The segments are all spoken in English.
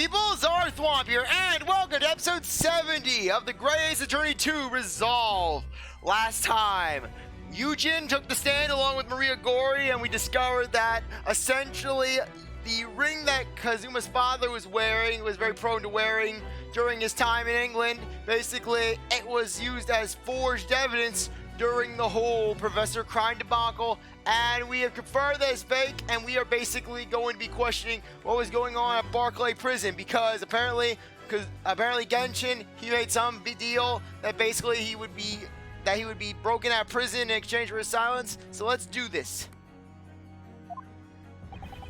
people, CzarThwomp here, and welcome to episode 70 of the Grey Ace Attorney 2 Resolve. Last time, Eugen took the stand along with Maria Gori, and we discovered that essentially the ring that Kazuma's father was wearing, was very prone to wearing during his time in England. Basically, it was used as forged evidence during the whole Professor Crime debacle, and we have confirmed that it's fake, and we are basically going to be questioning what was going on at Barclay Prison, because apparently Genshin, he made some big deal that basically he would be broken out of prison in exchange for his silence. So let's do this.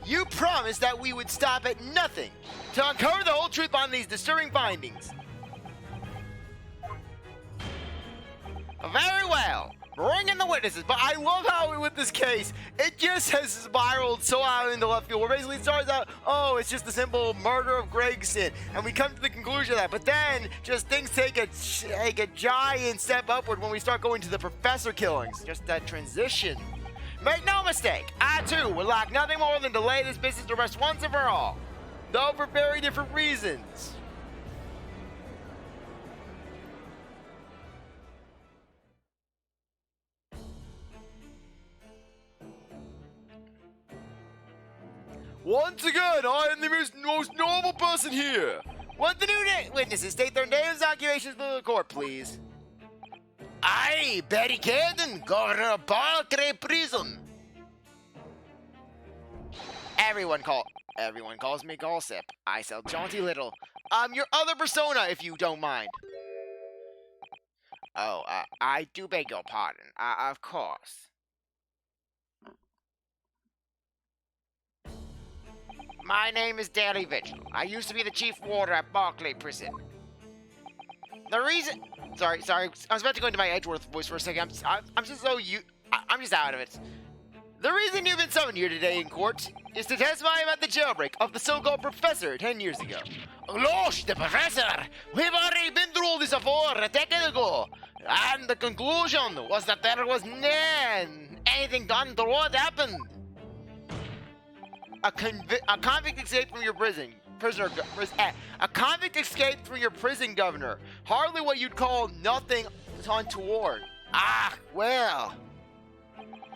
You promised that we would stop at nothing to uncover the whole truth on these disturbing findings. Very well. Bring in the witnesses. But I love how with this case, it just has spiraled so out into left field. Where basically it starts out, oh, it's just the simple murder of Gregson, and we come to the conclusion of that. But then, just things take a giant step upward when we start going to the professor killings. Just that transition. Make no mistake, I too would like nothing more than to lay this business to rest once and for all, though for very different reasons. Once again, I am the most normal person here. Want the new witnesses state their names and occupations for the court, please? I, Vigil and Caiden, governor of Barclay Prison. Everyone calls me Gossip. I sell jaunty little. Your other persona, if you don't mind. Oh, I do beg your pardon. Of course. My name is Daily Vigil. I used to be the chief warder at Barclay Prison. The reason... Sorry. I was about to go into my Edgeworth voice for a second. I'm just out of it. The reason you've been summoned here today in court is to testify about the jailbreak of the so-called professor 10 years ago. Gosh, the professor! We've already been through all this before a decade ago. And the conclusion was that there was anything done to what happened. A convict escaped from your a convict escaped from your prison, governor. Hardly what you'd call nothing untoward. Ah, well.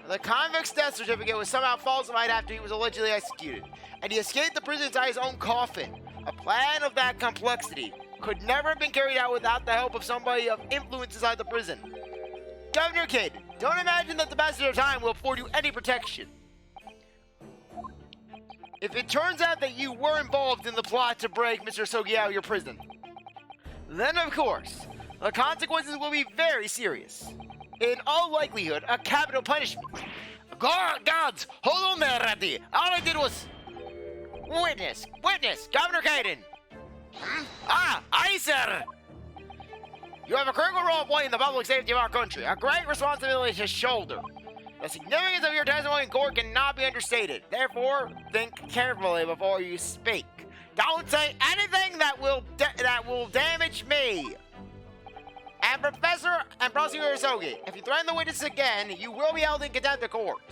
The convict's death certificate was somehow falsified after he was allegedly executed, and he escaped the prison inside his own coffin. A plan of that complexity could never have been carried out without the help of somebody of influence inside the prison. Governor Caiden, don't imagine that the passage of time will afford you any protection. If it turns out that you were involved in the plot to break Mr. Asogi out of your prison, then of course, the consequences will be very serious. In all likelihood, a capital punishment. Guards, hold on there, Ratty. All I did was... Witness, Governor Caiden. Aye, sir. You have a critical role to play in the public safety of our country, a great responsibility to shoulder. The significance of your testimony in court cannot be understated. Therefore, think carefully before you speak. Don't say anything that will damage me. And Professor and Prosecutor Asogi, if you threaten the witness again, you will be held in contempt of court.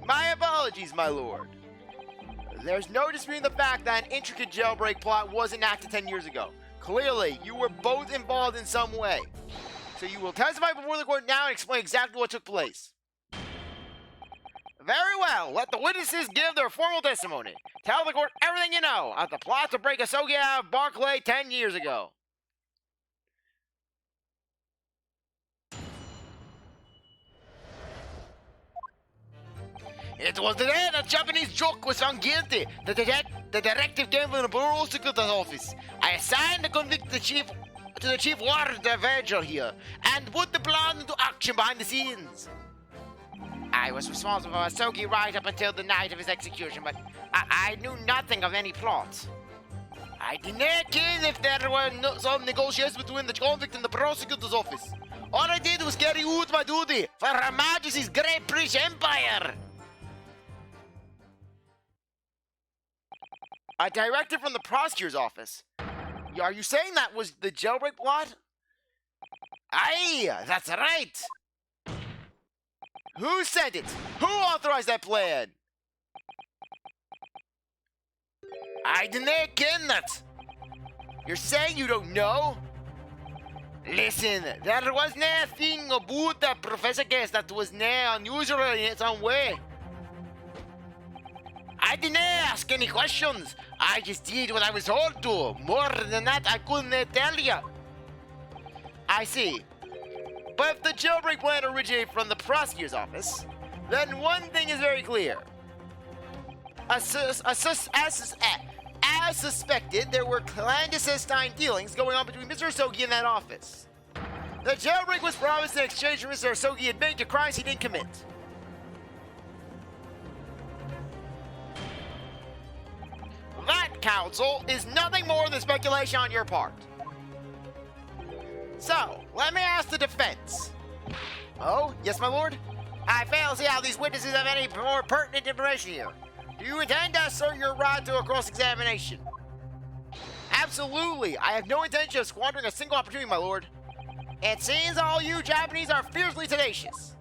My apologies, my lord. There's no disputing the fact that an intricate jailbreak plot was enacted 10 years ago. Clearly, you were both involved in some way. So you will testify before the court now and explain exactly what took place. Very well, let the witnesses give their formal testimony. Tell the court everything you know of the plot to break Asogi out of Barclay 10 years ago. It was the day that Japanese joke was found guilty. The detective came from the prosecutor's office. I assigned the convict to the chief warder, Vigil here, and put the plan into action behind the scenes. I was responsible for Asogi right up until the night of his execution, but I knew nothing of any plot. I didn't care if there were some negotiations between the convict and the prosecutor's office. All I did was carry out my duty for Her Majesty's great British Empire. A directive from the prosecutor's office? Are you saying that was the jailbreak plot? Aye, that's right. Who sent it? Who authorized that plan? I deny ken that. You're saying you don't know? Listen, there was nothing about the Professor case that was unusual in its own way. I didn't ask any questions. I just did what I was told to. More than that, I couldn't tell you. I see. But if the jailbreak plan originated from the prosecutor's office, then one thing is very clear. As suspected, there were clandestine dealings going on between Mr. Asogi and that office. The jailbreak was promised in exchange for Mr. Asogi admitting to crimes he didn't commit. That, counsel, is nothing more than speculation on your part. So, let me ask the defense. Oh, yes, my lord? I fail to see how these witnesses have any more pertinent information here. Do you intend to assert your right to a cross-examination? Absolutely. I have no intention of squandering a single opportunity, my lord. It seems all you Japanese are fiercely tenacious.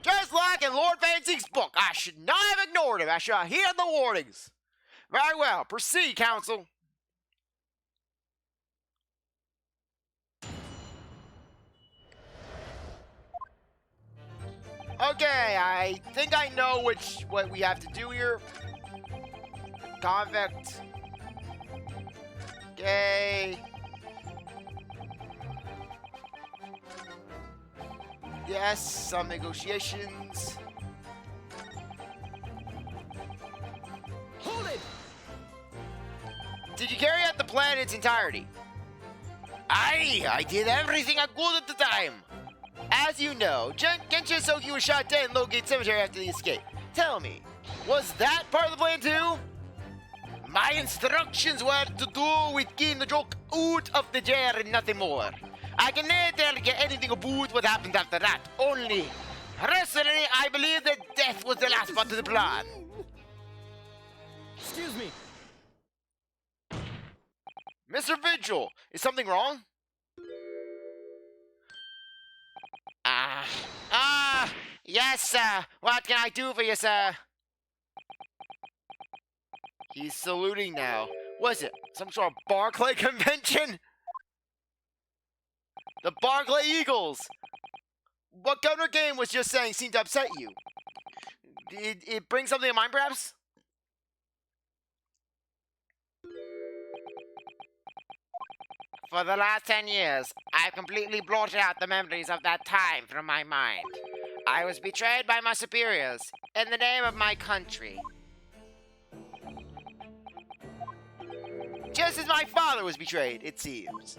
Just like in Lord Fancy's book, I should not have ignored him. I should have heeded the warnings. Very well. Proceed, counsel. Okay, I think I know what we have to do here. Convict. Okay. Yes, some negotiations. Hold it! Did you carry out the plan in its entirety? Aye, I did everything I could at the time. As you know, Genshin Asogi was shot dead in Lowgate Cemetery after the escape. Tell me, was that part of the plan too? My instructions were to do with getting the joke out of the jail and nothing more. I can never get anything about what happened after that. Only, personally, I believe that death was the last part of the plan. Excuse me. Mr. Vigil, is something wrong? Yes, sir. What can I do for you, sir? He's saluting now. Was it some sort of Barclay convention? The Barclay Eagles! What Governor Game was just saying seemed to upset you. Did it bring something to mind, perhaps? For the last 10 years, I've completely blotted out the memories of that time from my mind. I was betrayed by my superiors in the name of my country. Just as my father was betrayed, it seems.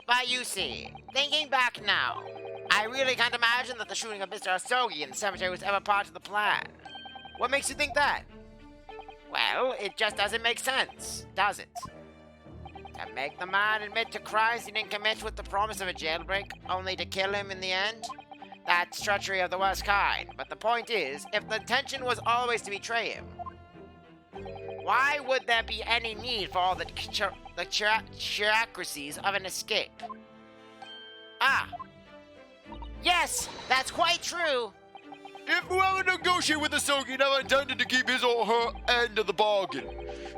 But you see, thinking back now, I really can't imagine that the shooting of Mr. Asogi in the cemetery was ever part of the plan. What makes you think that? Well, it just doesn't make sense, does it? To make the man admit to crimes he didn't commit with the promise of a jailbreak, only to kill him in the end? That's treachery of the worst kind. But the point is, if the intention was always to betray him, why would there be any need for all the bureaucracies of an escape? Ah! Yes, that's quite true! If whoever negotiated with Asogi never intended to keep his or her end of the bargain,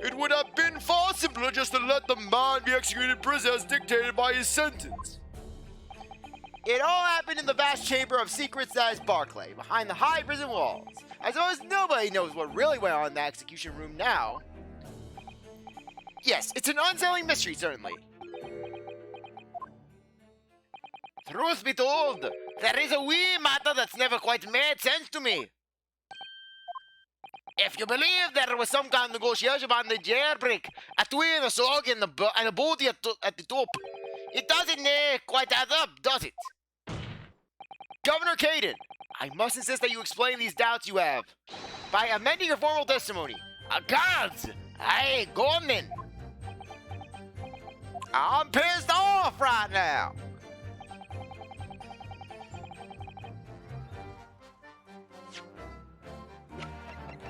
it would have been far simpler just to let the man be executed in prison as dictated by his sentence. It all happened in the vast chamber of secrets that is Barclay, behind the high prison walls. I suppose nobody knows what really went on in the execution room now. Yes, it's an unsettling mystery, certainly. Truth be told, there is a wee matter that's never quite made sense to me. If you believe there was some kind of negotiation on the jailbreak between Asogi and the body at the top, it doesn't quite add up, does it? Governor Caiden, I must insist that you explain these doubts you have by amending your formal testimony. Guards! Hey, go on then. I'm pissed off right now.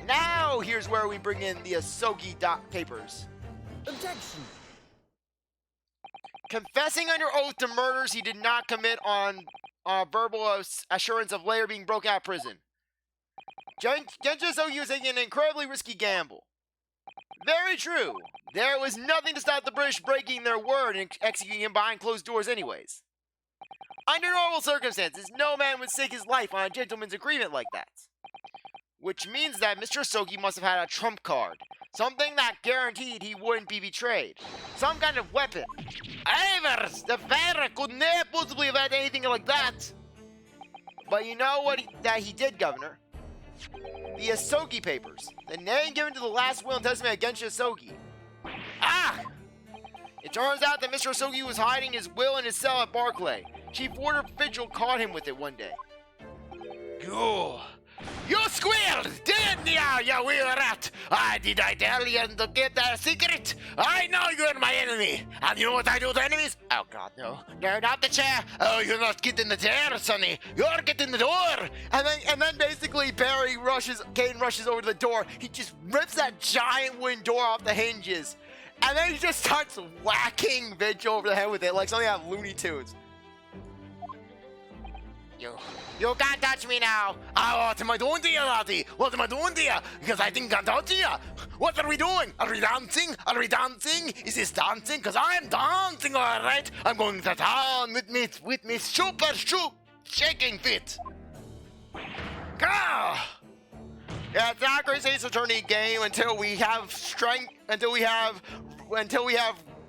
Now, here's where we bring in the Asogi Papers. Objection. Confessing under oath to murders he did not commit on verbal assurance of later being broken out of prison. Genshin Asogi was taking an incredibly risky gamble. Very true. There was nothing to stop the British breaking their word and executing him behind closed doors anyways. Under normal circumstances, no man would stake his life on a gentleman's agreement like that. Which means that Mr. Asogi must have had a trump card. Something that guaranteed he wouldn't be betrayed. Some kind of weapon. Avers! The Pharaoh could never possibly have had anything like that! But you know what that he did, Governor? The Asogi Papers. The name given to the last will and testament of Genshin Asogi. Ah! It turns out that Mr. Asogi was hiding his will in his cell at Barclay. Chief Warder Vigil caught him with it one day. You squealed, didn't ya, you wee rat? Did I tell you to get that secret? I know you're my enemy. And you know what I do to enemies? Oh, God, no. No, not the chair. Oh, you're not getting the chair, sonny. You're getting the door. And then basically Caiden rushes over to the door. He just rips that giant wooden door off the hinges. And then he just starts whacking Vigil over the head with it like something out of Looney Tunes. You can't touch me now. What am I doing to you, laddie? What am I doing to you? Because I think I'm touching you. What are we doing? Are we dancing? Are we dancing? Is this dancing? Because I am dancing, all right. I'm going to town with me super shaking feet. Ah! Yeah, it's not Great State's Attorney game until we have strength, until we have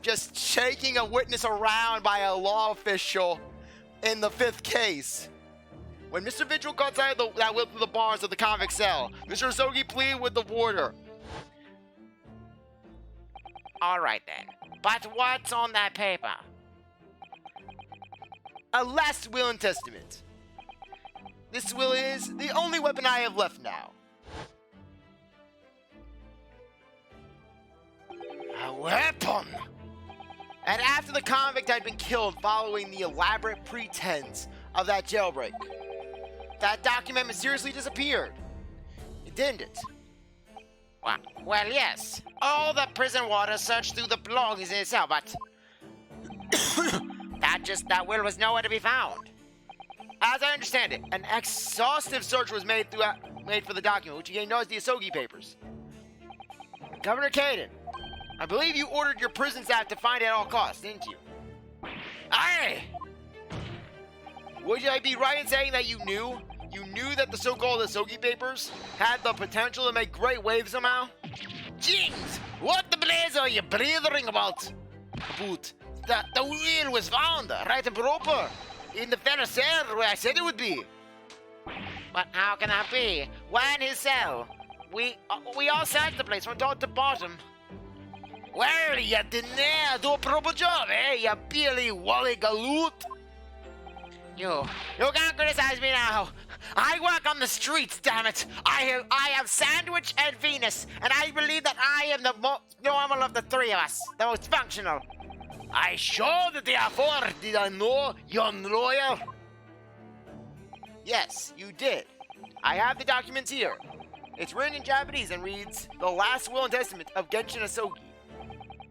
just shaking a witness around by a law official in the 5th case. When Mr. Vigil got outside that will through the bars of the convict cell, Mr. Asogi pleaded with the warder. Alright then, but what's on that paper? A last will and testament. This will is the only weapon I have left now. A weapon! And after the convict had been killed following the elaborate pretense of that jailbreak, that document mysteriously disappeared. Didn't it? Well, yes. All the prison warders searched through the belongings in his cell, but that will was nowhere to be found. As I understand it, an exhaustive search was made for the document, which again known as the Asogi Papers. Governor Caiden, I believe you ordered your prison staff to find it at all costs, didn't you? Aye! Would I be right in saying that you knew that the so-called Asogi Papers had the potential to make great waves somehow? Jinx! What the blaze are you blithering about? The will was found, right and proper, in the very cell where I said it would be. But how can that be? Why in his cell? We all searched the place from top to bottom. Well, you didn't do a proper job, eh? You Baily Wally Galoot. You can't criticize me now. I work on the streets, damn it. I have Sandwich and Venus, and I believe that I am the most normal of the three of us, the most functional. I sure that therefore did I know you're loyal? Yes, you did. I have the documents here. It's written in Japanese and reads, "The last will and testament of Genshin Asogi."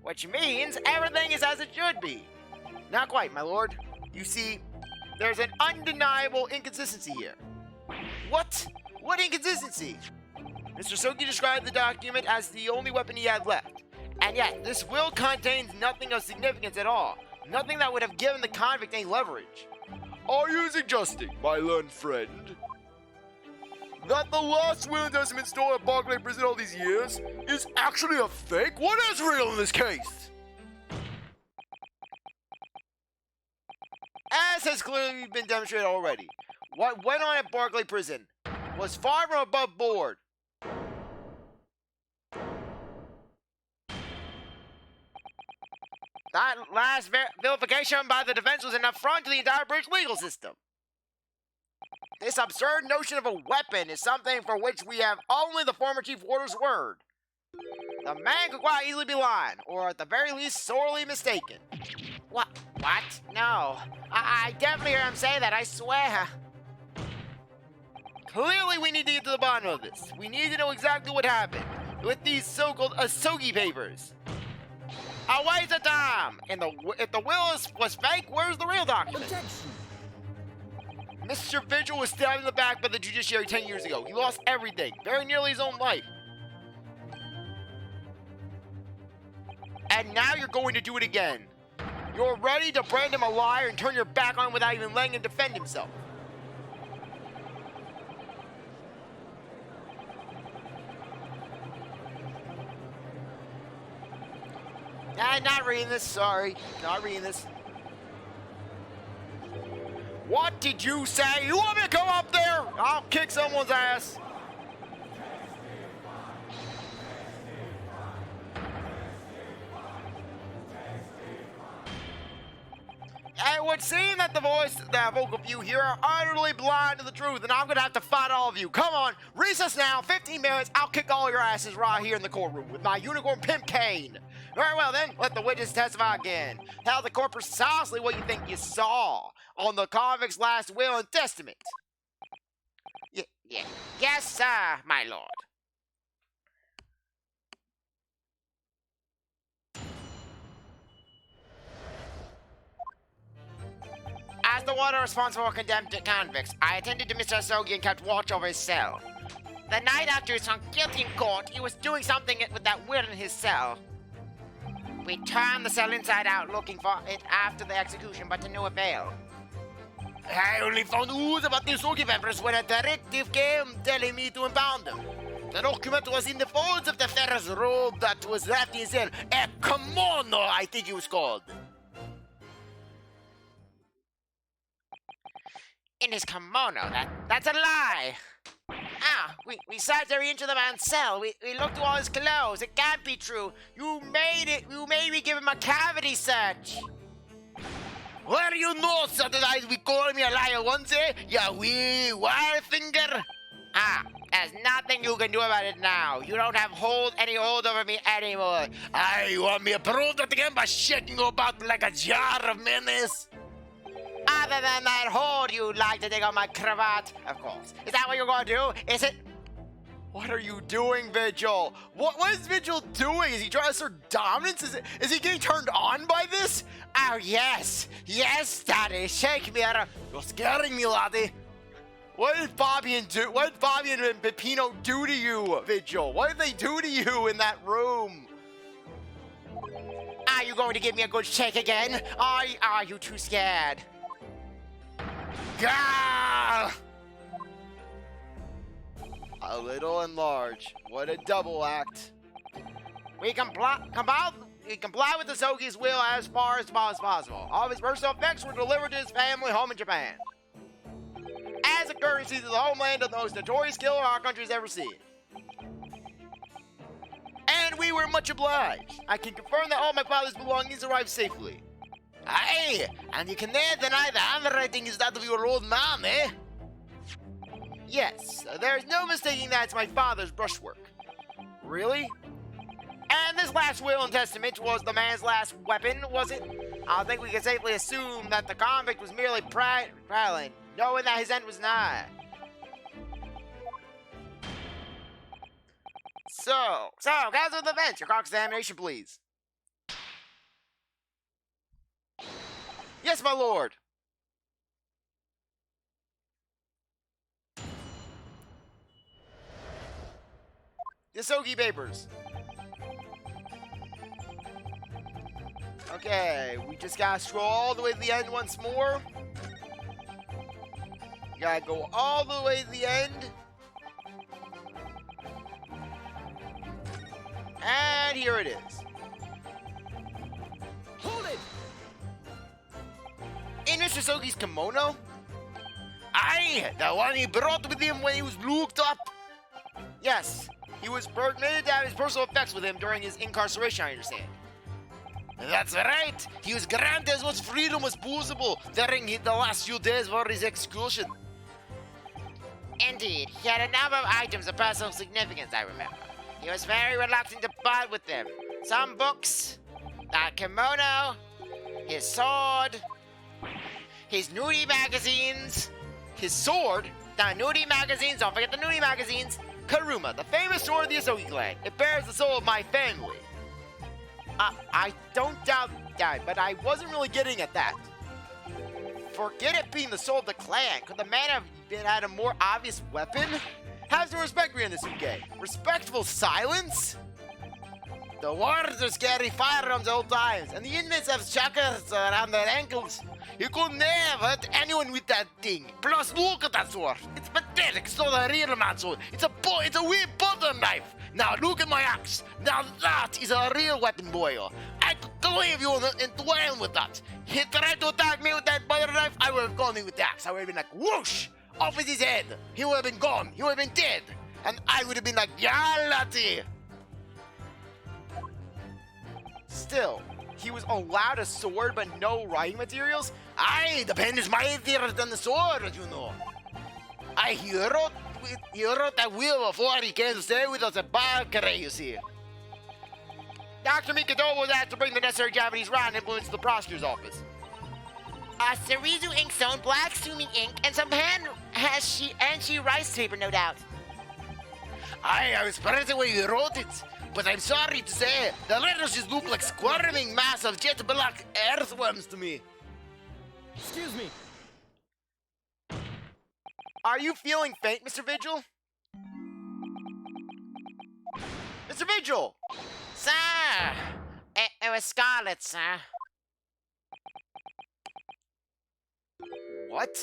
Which means everything is as it should be. Not quite, my lord. You see, there's an undeniable inconsistency here. What? What inconsistency? Mr. Asogi described the document as the only weapon he had left. And yet, this will contains nothing of significance at all. Nothing that would have given the convict any leverage. Are you suggesting, my learned friend, that the last will and testament stored at Barclay prison all these years is actually a fake? What is real in this case? As has clearly been demonstrated already, what went on at Barclay prison was far from above board. That last vilification by the defense was an affront to the entire British legal system. This absurd notion of a weapon is something for which we have only the former Chief Warder's word. The man could quite easily be lying, or at the very least sorely mistaken. What? No. I definitely heard him say that, I swear. Clearly we need to get to the bottom of this. We need to know exactly what happened with these so-called Asogi Papers. A waste of time! If the will was fake, where's the real document? Objection. Mr. Vigil was stabbed in the back by the judiciary 10 years ago. He lost everything, very nearly his own life. And now you're going to do it again. You're ready to brand him a liar and turn your back on him without even letting him defend himself. Not reading this, sorry. Not reading this. What did you say? You want me to come up there? I'll kick someone's ass. It would seem that the vocal few here are utterly blind to the truth, and I'm gonna have to fight all of you. Come on, recess now, 15 minutes, I'll kick all your asses right here in the courtroom with my unicorn pimp cane. Very well then, let the witness testify again. Tell the court precisely what you think you saw on the convict's last will and testament. Yes, sir, my lord. As the one responsible for condemned convicts, I attended to Mr. Asogi and kept watch over his cell. The night after he was found guilty in court, he was doing something with that will in his cell. We turned the cell inside out looking for it after the execution, but to no avail. I only found news about the Asogi Papers when a detective came telling me to impound them. The document was in the folds of the Pharaoh's robe that was left in his cell. A kimono, I think it was called. In his kimono, that's a lie. We searched every inch of the man's cell. We looked through all his clothes. It can't be true. You made me give him a cavity search. Well, you know, Saturday we call me a liar once, eh? Yeah, we wire finger. There's nothing you can do about it now. You don't have any hold over me anymore. You want me to prove that again by shaking you about like a jar of mayonnaise? Other than that hold, you'd like to take off my cravat, of course. Is that what you're going to do? Is it? What are you doing, Vigil? What is Vigil doing? Is he trying to assert dominance? Is he getting turned on by this? Oh, yes. Yes, Daddy. Shake me. You're scaring me, laddie. What did Bobby and Peppino do to you, Vigil? What did they do to you in that room? Are you going to give me a good shake again? Are you too scared? Gah! A little and large. What a double act. We comply with the Asogi's will as far as possible. All of his personal effects were delivered to his family home in Japan. As a courtesy to the homeland of the most notorious killer our country's ever seen. And we were much obliged. I can confirm that all my father's belongings arrived safely. Aye, and you can never deny the handwriting is that of your old man, eh? Yes, there's no mistaking that it's my father's brushwork. Really? And this last will and testament was the man's last weapon, was it? I think we can safely assume that the convict was merely prowling, knowing that his end was nigh. So, counsel of the bench, your cross-examination, please. Yes, my lord. The Asogi Papers. Okay, we just gotta scroll all the way to the end once more. You gotta go all the way to the end. And here it is. Hold it! In Mr. Asogi's kimono? Aye, the one he brought with him when he was looked up. Yes, he was permitted to have his personal effects with him during his incarceration, I understand. That's right. He was granted as much freedom as possible during the last few days for his execution. Indeed, he had a number of items of personal significance, I remember. He was very reluctant to part with them. Some books, that kimono, his sword, his nudie magazines, his sword, the nudie magazines, don't forget the nudie magazines, Karuma, the famous sword of the Asogi clan. It bears the soul of my family. I don't doubt that, but I wasn't really getting at that. Forget it being the soul of the clan. Could the man have had a more obvious weapon? Have some respect, Ryunosuke. Respectful silence? The warriors carry firearms at all times, and the inmates have shackles around their ankles. You could never hurt anyone with that thing. Plus, look at that sword. It's pathetic. It's not a real man's sword. It's a weird butter knife. Now look at my axe. Now that is a real weapon, boyo. I could leave you and dwell with that. He tried to attack me with that butter knife. I would have gone in with the axe. I would have been like, whoosh, off with his head. He would have been gone. He would have been dead. And I would have been like, yalati. Still, he was allowed a sword but no writing materials? Aye, the pen is mightier than the sword, you know. Aye, he wrote that will before he came to stay with us at Valkyrie, you see. Dr. Mikado was asked to bring the necessary Japanese round influence to the prosecutor's office. Cerezo inkstone, black sumi ink, and some she rice paper, no doubt. Aye, I was present when you wrote it. But I'm sorry to say, the letters just look like squirming mass of jet black earthworms to me. Excuse me. Are you feeling faint, Mr. Vigil? Mr. Vigil! Sir! It was Scarlet, sir. What?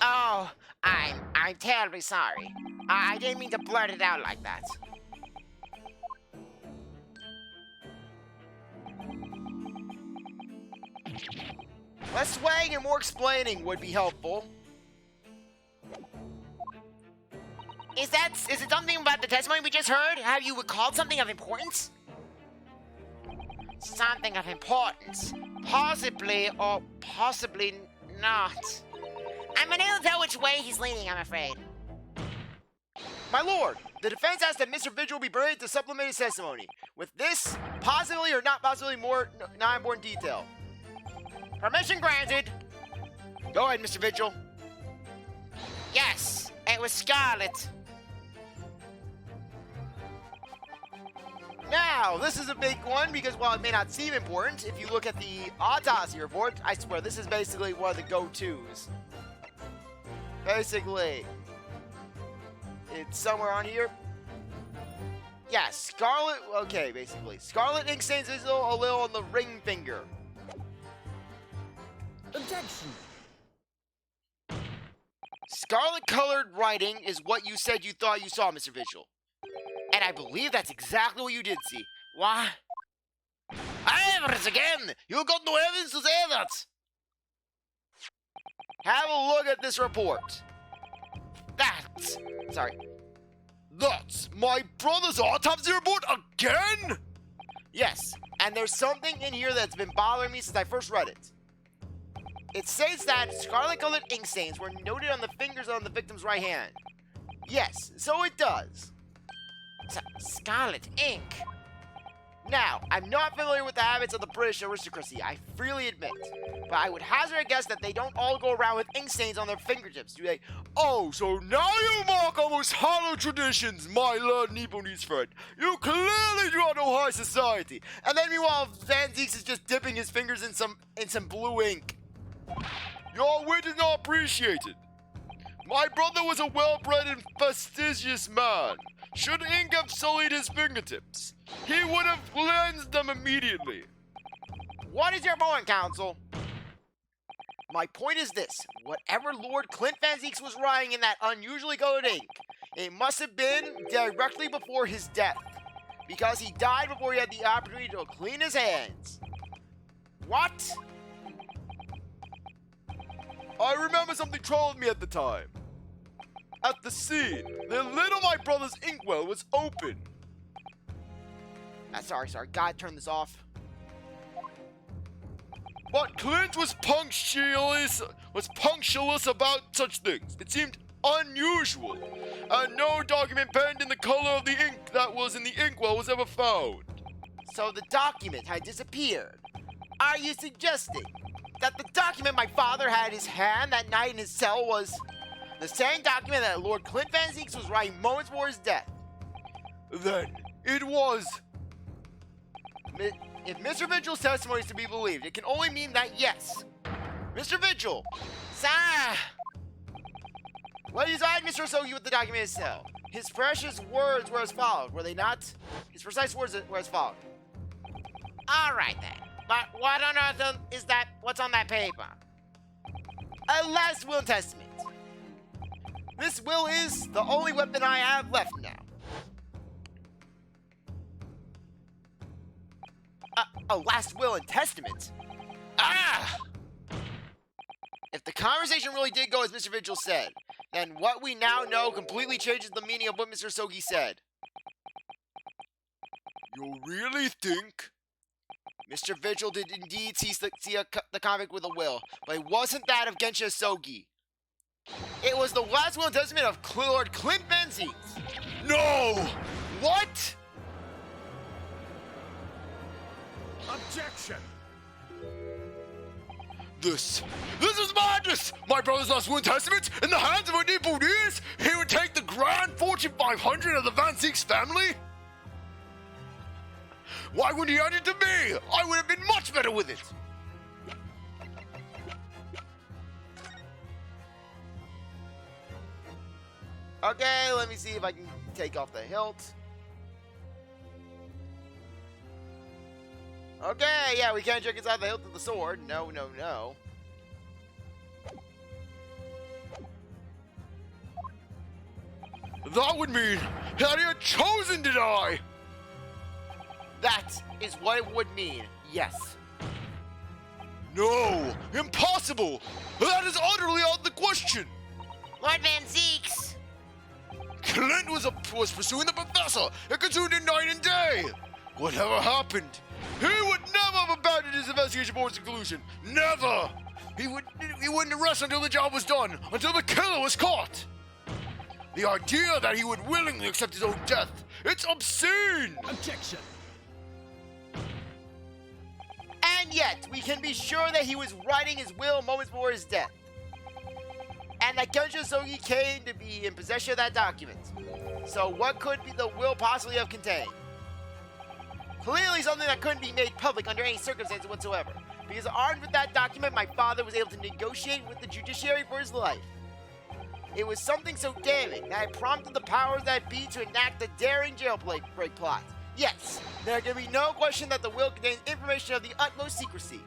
Oh, I'm terribly sorry. I didn't mean to blurt it out like that. Less swaying and more explaining would be helpful. Is it something about the testimony we just heard? Have you recalled something of importance? Something of importance. Possibly or possibly not. I'm unable to tell which way he's leaning, I'm afraid. My lord, the defense asks that Mr. Vigil be permitted to supplement his testimony with this, possibly or not possibly more non-important detail. Permission granted. Go ahead, Mr. Vigil. Yes, it was Scarlet. Now, this is a big one because while it may not seem important, if you look at the autopsy report, I swear this is basically one of the go-tos. Basically, it's somewhere on here. Yeah, Scarlet, okay, basically. Scarlet ink stains visible a little on the ring finger. Objection. Scarlet-colored writing is what you said you thought you saw, Mr. Vigil. And I believe that's exactly what you did see. Why? Ivers again! You got no evidence to say that! Have a look at this report. That's my brother's autopsy report again? Yes, and there's something in here that's been bothering me since I first read it. It states that scarlet-colored ink stains were noted on the fingers on the victim's right hand. Yes, so it does. Scarlet ink. Now, I'm not familiar with the habits of the British aristocracy, I freely admit. But I would hazard a guess that they don't all go around with ink stains on their fingertips, do they? Oh, so now you mock our most hallowed traditions, my Lord Nipponese friend. You clearly do not know high society. And then meanwhile, Van Zeeks is just dipping his fingers in some blue ink. Your wit is not appreciated. My brother was a well-bred and fastidious man. Should ink have sullied his fingertips, he would have cleansed them immediately. What is your point, counsel? My point is this. Whatever Lord Clint Van Zeeks was writing in that unusually colored ink, it must have been directly before his death. Because he died before he had the opportunity to clean his hands. What? I remember something troubled me at the time. At the scene, the lid on my brother's inkwell was open. Sorry. Gotta turn this off. But Clint was punctilious about such things. It seemed unusual, and no document penned in the color of the ink that was in the inkwell was ever found. So the document had disappeared. Are you suggesting that the document my father had in his hand that night in his cell was the same document that Lord Clint Van Zeeks was writing moments before his death? Then it was. If Mr. Vigil's testimony is to be believed, it can only mean that yes, Mr. Vigil, Sir! what desired Mr. Asogi with the document itself? His precious words were as follows, were they not? His precise words were as follows. All right then. But what on earth is that? What's on that paper? A last will and testament. This will is the only weapon I have left now. A last will and testament? Ah! If the conversation really did go as Mr. Vigil said, then what we now know completely changes the meaning of what Mr. Asogi said. You really think? Mr. Vigil did indeed see the convict with a will, but it wasn't that of Genshin Asogi. It was the last will and testament of Lord Clint Van Zeeks. No! What? Objection! This is madness! My brother's last will and testament in the hands of a Nipponese? He would take the grand fortune 500 of the Van Zeeks family? Why wouldn't he hand it to me? I would have been much better with it. Okay, let me see if I can take off the hilt. Okay, yeah, we can't check inside the hilt of the sword. No, no, no. That would mean that he had chosen to die. That is what it would mean, yes. No, impossible. That is utterly out of the question. Lord Van Zeeks! Clint was pursuing the professor and consumed him night and day. Whatever happened, he would never have abandoned his investigation for its conclusion. Never. He wouldn't rest until the job was done, until the killer was caught. The idea that he would willingly accept his own death, it's obscene. Objection! And yet, we can be sure that he was writing his will moments before his death. And that Genshin Asogi came to be in possession of that document. So what could be the will possibly have contained? Clearly something that couldn't be made public under any circumstances whatsoever. Because armed with that document, my father was able to negotiate with the judiciary for his life. It was something so damning that it prompted the powers that be to enact the daring jailbreak plot. Yes, there can be no question that the will contains information of the utmost secrecy.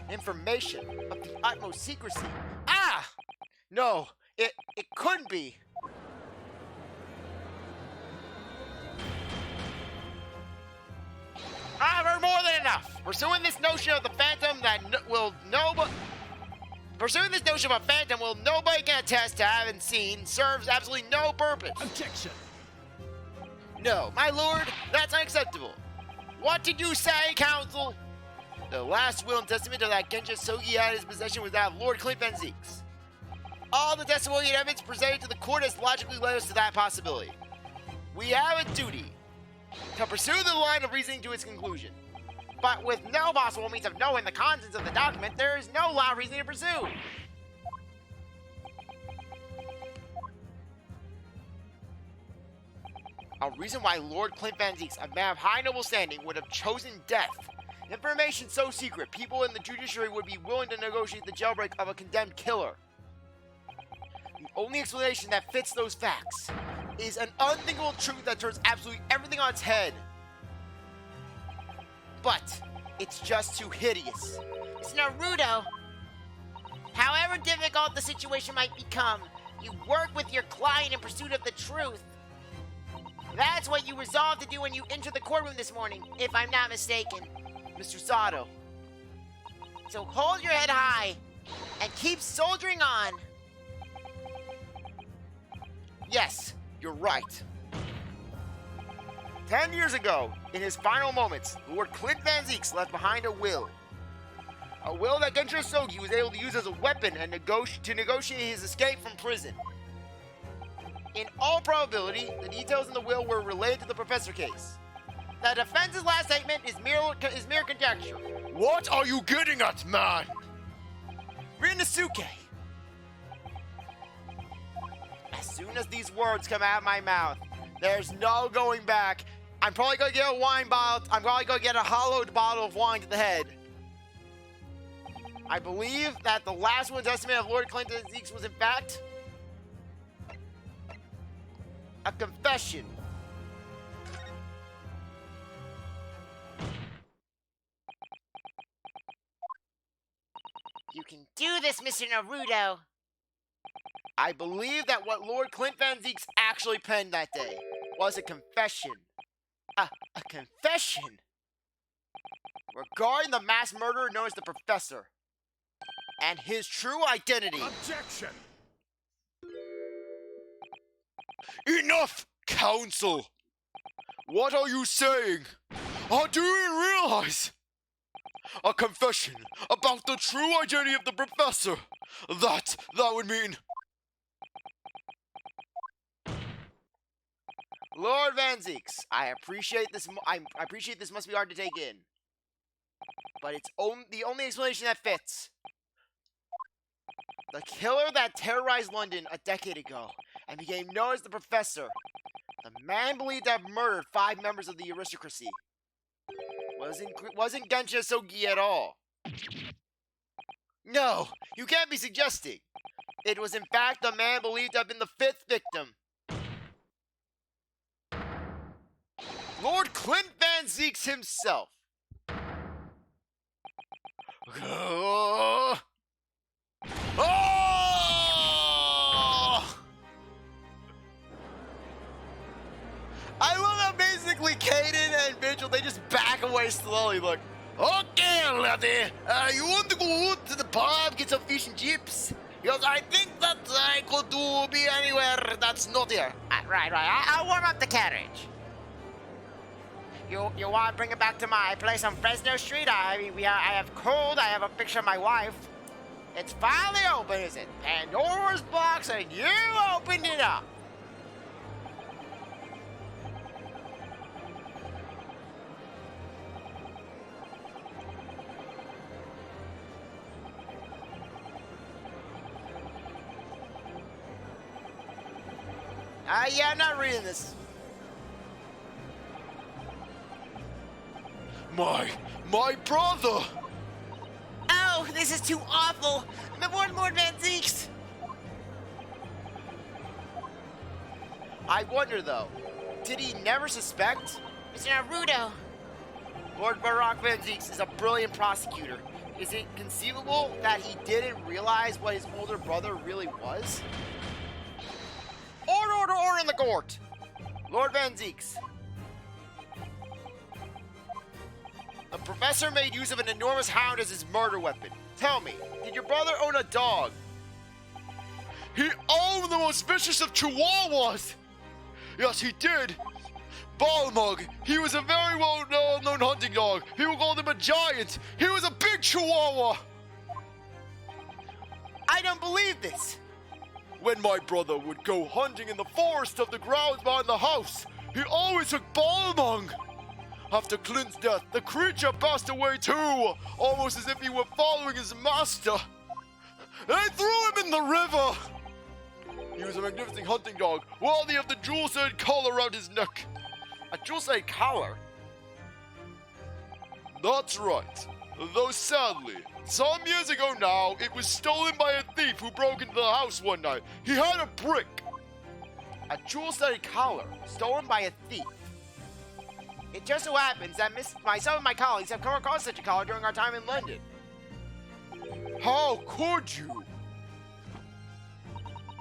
Information of the utmost secrecy. Ah! No, it couldn't be. I've heard more than enough. Pursuing this notion of the phantom Pursuing this notion of a phantom will nobody can attest to having seen serves absolutely no purpose. Objection! No, my lord, that's unacceptable. What did you say, counsel? The last will and testament of that Genshin Asogi had in his possession was that of Lord Clint Van Zeeks. All the testimony and evidence presented to the court has logically led us to that possibility. We have a duty to pursue the line of reasoning to its conclusion. But with no possible means of knowing the contents of the document, there is no law of reasoning to pursue. A reason why Lord Clint Van Zeeks, a man of high noble standing, would have chosen death. Information so secret, people in the judiciary would be willing to negotiate the jailbreak of a condemned killer. The only explanation that fits those facts is an unthinkable truth that turns absolutely everything on its head. But it's just too hideous. It's Naruto. However difficult the situation might become, you work with your client in pursuit of the truth. That's what you resolved to do when you entered the courtroom this morning, if I'm not mistaken. Mr. Sato. So hold your head high and keep soldiering on. Yes, you're right. 10 years ago, in his final moments, Lord Clint Van Zeeks left behind a will. A will that Genshin Asogi was able to use as a weapon and to negotiate his escape from prison. In all probability, the details in the will were related to the professor case. The defense's last statement is mere conjecture. What are you getting at, man? Rinnosuke! As soon as these words come out of my mouth, there's no going back. I'm probably gonna get a wine bottle. I'm probably gonna get a hollowed bottle of wine to the head. I believe that the last one's estimate of Lord Clint Van Zieks was in fact a confession. You can do this, Mr. Naruto. I believe that what Lord Clint Van Zieks actually penned that day was a confession. A confession regarding the mass murderer known as the Professor and his true identity. Objection! Enough, Council! What are you saying? Do you realize? A confession about the true identity of the Professor. That would mean... Lord Van Zieks, I appreciate this. I appreciate this must be hard to take in, but it's the only explanation that fits. The killer that terrorized London a decade ago and became known as the Professor, the man believed to have murdered 5 members of the aristocracy, wasn't Genshin Asogi at all. No, you can't be suggesting. It was in fact the man believed to have been the 5th victim. Lord Clint Van Zieks himself. Oh! I love how basically Caiden and Vigil, they just back away slowly, look. Okay, laddie, you want to go out to the pub, get some fish and chips? Because I think that I could be anywhere that's not here. Right. I'll warm up the carriage. You want to bring it back to my place on Fresno Street? I have cold. I have a picture of my wife. It's finally open, is it? Pandora's box, and you opened it up. Yeah, I'm not reading this. My brother! Oh, this is too awful. Lord Van Zieks. I wonder though, did he never suspect? Mr. Naruto. Lord Barok Van Zieks is a brilliant prosecutor. Is it conceivable that he didn't realize what his older brother really was? Order in the court! Lord Van Zieks. The Professor made use of an enormous hound as his murder weapon. Tell me, did your brother own a dog? He owned the most vicious of chihuahuas! Yes, he did! Balmug, he was a very well-known hunting dog. People called him a giant. He was a big chihuahua! I don't believe this! When my brother would go hunting in the forest of the grounds behind the house, he always took Balmung. After Clint's death, the creature passed away too, almost as if he were following his master. They threw him in the river! He was a magnificent hunting dog, worthy of the jewel-studded collar around his neck. A jewel-studded collar? That's right. Though sadly, some years ago now, it was stolen by a thief who broke into the house one night. He had a brick. A jewel-studded collar, stolen by a thief. It just so happens that myself and my colleagues have come across such a collar during our time in London. How could you?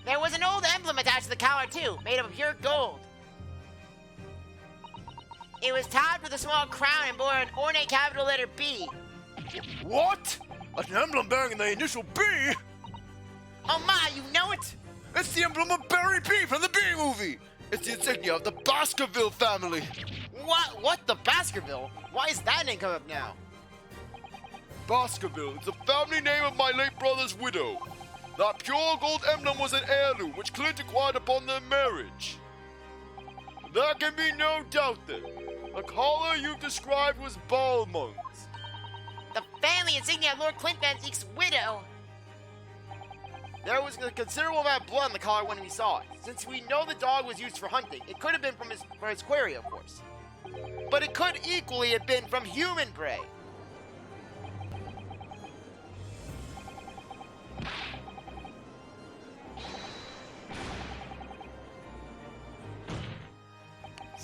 There was an old emblem attached to the collar too, made of pure gold. It was tied with a small crown and bore an ornate capital letter B. What? An emblem bearing the initial B? Oh my, you know it? It's the emblem of Barry B from the B movie. It's the insignia of the Baskerville family. What the Baskerville? Why is that name come up now? Baskerville is the family name of my late brother's widow. That pure gold emblem was an heirloom which Clint acquired upon their marriage. There can be no doubt that the collar you've described was Balmung's. The family insignia of Lord Clint Van Zieks' widow. There was a considerable amount of blood on the collar when we saw it. Since we know the dog was used for hunting, it could have been from his quarry, of course. But it could equally have been from human prey.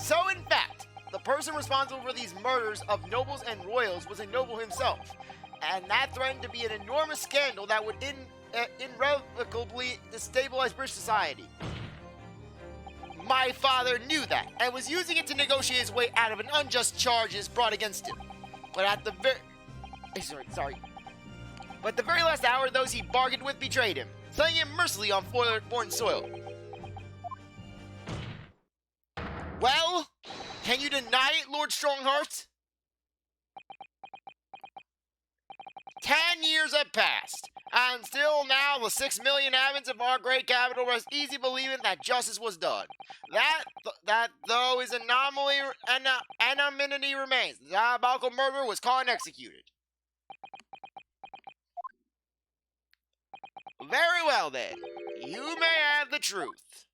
So, in fact, the person responsible for these murders of nobles and royals was a noble himself, and that threatened to be an enormous scandal that would irrevocably destabilize British society. My father knew that, and was using it to negotiate his way out of an unjust charges brought against him. But at the But the very last hour, those he bargained with betrayed him, slaying him mercilessly on foreign soil. Well, can you deny it, Lord Strongheart? 10 years have passed, and still now the 6 million inhabitants of our great capital rest easy believing that justice was done. That though his anonymity remains, the diabolical murderer was caught and executed. Very well then, you may have the truth.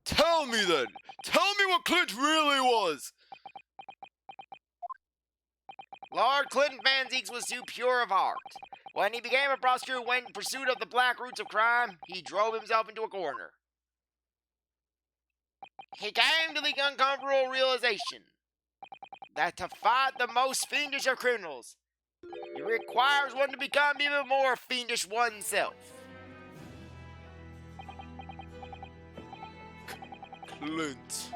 Tell me then! Tell me what Clint really was! Lord Clinton Van Zeeks was too pure of heart. When he became a prosecutor and went in pursuit of the black roots of crime, he drove himself into a corner. He came to the uncomfortable realization that to fight the most fiendish of criminals, it requires one to become even more fiendish oneself. Clint.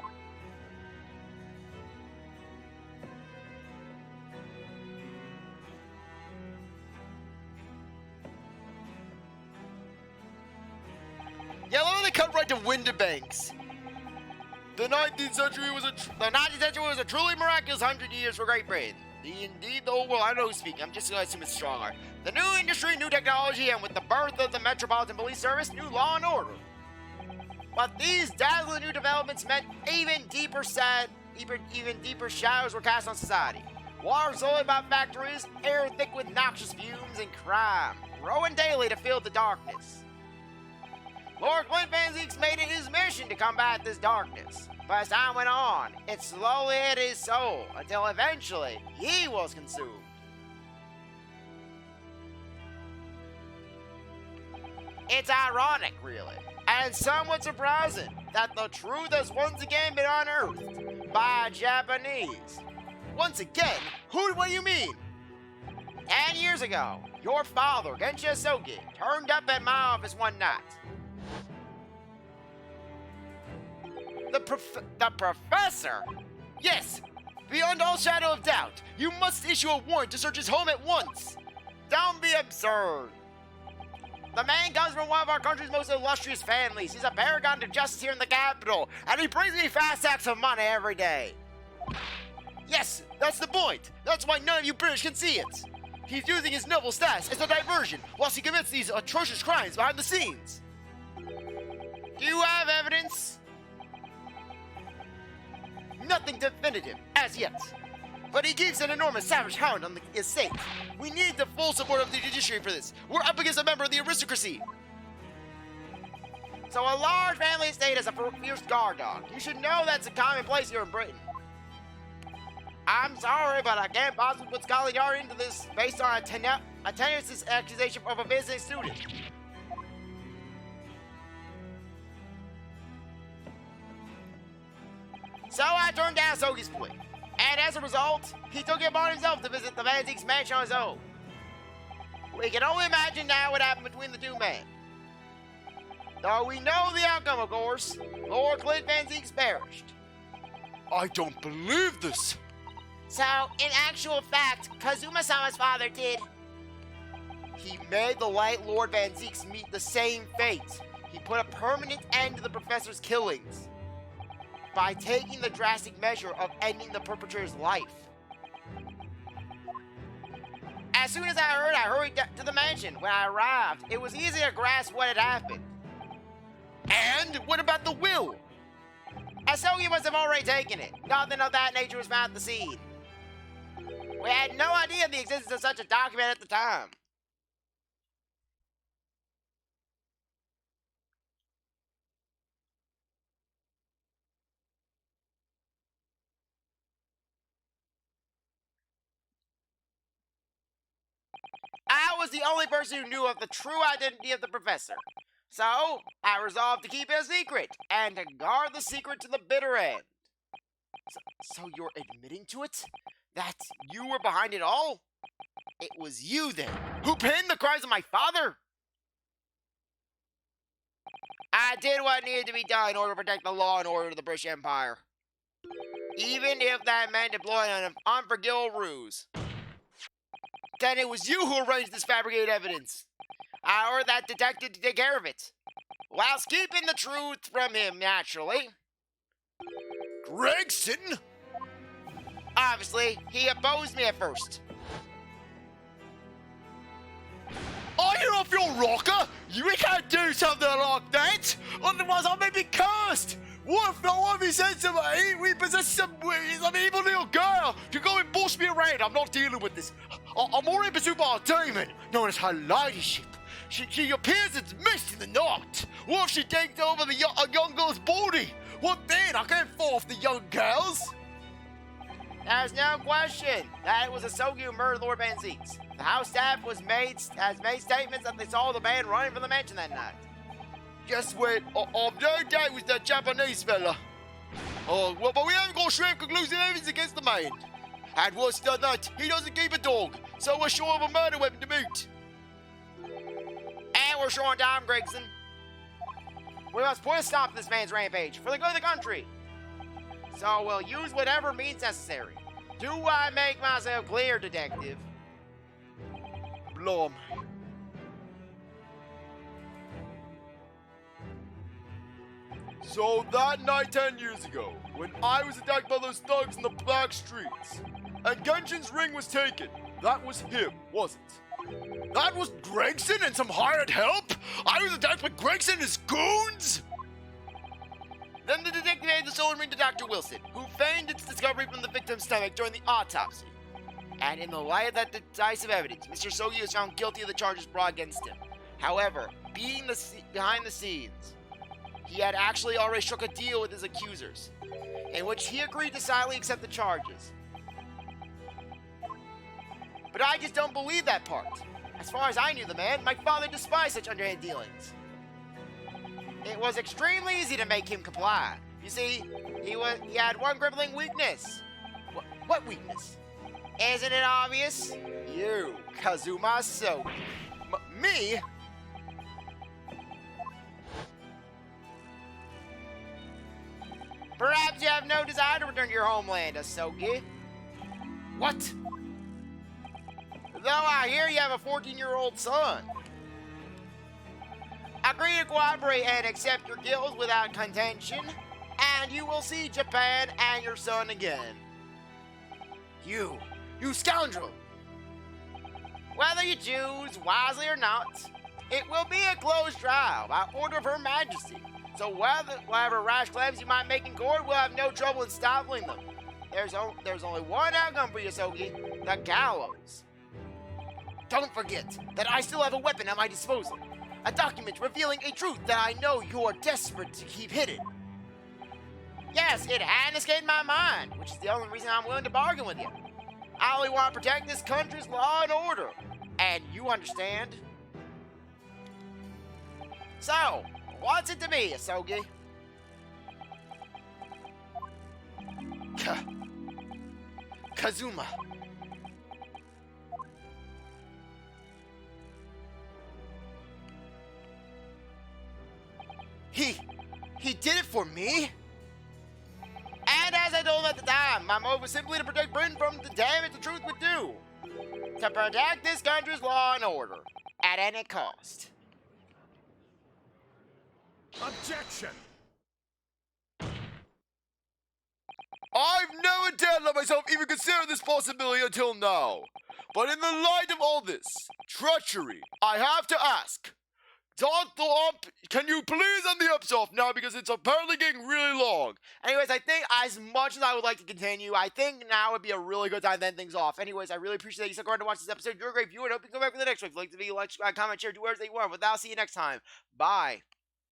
Yeah, look, they cut right to Windibanks. The 19th century was a truly miraculous 100 years for Great Britain. Indeed, the whole world. I don't know who's speaking. I'm just going to assume it's Strongheart. The new industry, new technology, and with the birth of the Metropolitan Police Service, new law and order. But these dazzling new developments meant even deeper shadows were cast on society. Water sullied by factories, air thick with noxious fumes and crime, growing daily to fill the darkness. Lord Clint Van Zeeks made it his mission to combat this darkness. But as time went on, it slowly ate his soul until eventually he was consumed. It's ironic, really, and somewhat surprising that the truth has once again been unearthed by Japanese. Once again? What do you mean? 10 years ago, your father, Genshin Asogi, turned up at my office one night. The professor? Yes, beyond all shadow of doubt, you must issue a warrant to search his home at once. Don't be absurd. The man comes from one of our country's most illustrious families. He's a paragon of justice here in the capital, and he brings me fast sacks of money every day. Yes, that's the point. That's why none of you British can see it. He's using his noble status as a diversion whilst he commits these atrocious crimes behind the scenes. Do you have evidence? Nothing definitive, as yet. But he keeps an enormous savage hound on the estate. We need the full support of the judiciary for this. We're up against a member of the aristocracy. So a large family estate has a fierce guard dog. You should know that's a commonplace here in Britain. I'm sorry, but I can't possibly put Scotland Yard into this based on a tenuous accusation of a visiting student. So I turned down Asogi's plea, and as a result, he took it upon himself to visit the Van Zeeks mansion on his own. We can only imagine now what happened between the two men. Though we know the outcome, of course, Lord Clint Van Zeeks perished. I don't believe this. So, in actual fact, Kazuma-sama's father did. He made the late Lord Van Zeeks meet the same fate. He put a permanent end to the professor's killings by taking the drastic measure of ending the perpetrator's life. As soon as I hurried to the mansion. When I arrived, it was easy to grasp what had happened. And what about the will? Asogi must have already taken it. Nothing of that nature was found at the scene. We had no idea of the existence of such a document at the time. I was the only person who knew of the true identity of the professor. So, I resolved to keep it a secret, and to guard the secret to the bitter end. So you're admitting to it? That you were behind it all? It was you, then, who pinned the crimes of my father? I did what needed to be done in order to protect the law and order of the British Empire. Even if that meant deploying an unforgivable ruse. Then it was you who arranged this fabricated evidence. I ordered that detective to take care of it, whilst keeping the truth from him, naturally. Gregson? Obviously, he opposed me at first. Are you off your rocker? You can't do something like that! Otherwise I may be cursed! What if he said to me, we possess some evil little girl to go and boss me around? I'm not dealing with this. I'm already pursued by a demon known as her ladyship. She appears as mist in the night. What if she takes over a young girl's body? What then? I can't fall off the young girls. There's no question that it was Asogi who murdered Lord Van Zeeks. The house staff has made statements that they saw the band running from the mansion that night. Guess what? I've no doubt it was that Japanese fella. Oh, well, but we haven't got straight conclusive evidence against the man. And worse than that, he doesn't keep a dog, so we're sure of a murder weapon to boot. And we're short on time, Gregson. We must put a stop to this man's rampage for the good of the country. So we'll use whatever means necessary. Do I make myself clear, detective? Blom. So that night 10 years ago, when I was attacked by those thugs in the back streets, and Genshin's ring was taken, that was him, wasn't it? That was Gregson and some hired help? I was attacked by Gregson and his goons? Then the detective handed the stolen ring to Dr. Wilson, who feigned its discovery from the victim's stomach during the autopsy. And in the light of that decisive evidence, Mr. Sogi was found guilty of the charges brought against him. However, behind the scenes, he had actually already struck a deal with his accusers, in which he agreed to silently accept the charges. But I just don't believe that part. As far as I knew the man, my father despised such underhand dealings. It was extremely easy to make him comply. You see, he had one crippling weakness. What weakness? Isn't it obvious? You, Kazuma Sogi. Me? Perhaps you have no desire to return to your homeland, Asogi. What? Though I hear you have a 14-year-old son. Agree to cooperate and accept your guilt without contention, and you will see Japan and your son again. You scoundrel! Whether you choose wisely or not, it will be a closed trial by order of Her Majesty. So whatever rash claims you might make in court, we'll have no trouble in stopping them. There's only one outcome for you, Asogi: the gallows. Don't forget that I still have a weapon at my disposal. A document revealing a truth that I know you're desperate to keep hidden. Yes, it hadn't escaped my mind, which is the only reason I'm willing to bargain with you. I only want to protect this country's law and order. And you understand? So, what's it to be, Asogi? Kazuma. He did it for me? And as I told him at the time, my motive was simply to protect Britain from the damage the truth would do. To protect this country's law and order, at any cost. Objection! I've never dared let myself even consider this possibility until now. But in the light of all this treachery, I have to ask, CzarThwomp, can you please end the episode now, because it's apparently getting really long. Anyways, I think as much as I would like to continue, I think now would be a really good time to end things off. Anyways, I really appreciate that you stuck around to watch this episode. You're a great viewer, and I hope you come back for the next one. If you like the video, like, subscribe, comment, share, do whatever you want. But I'll see you next time. Bye.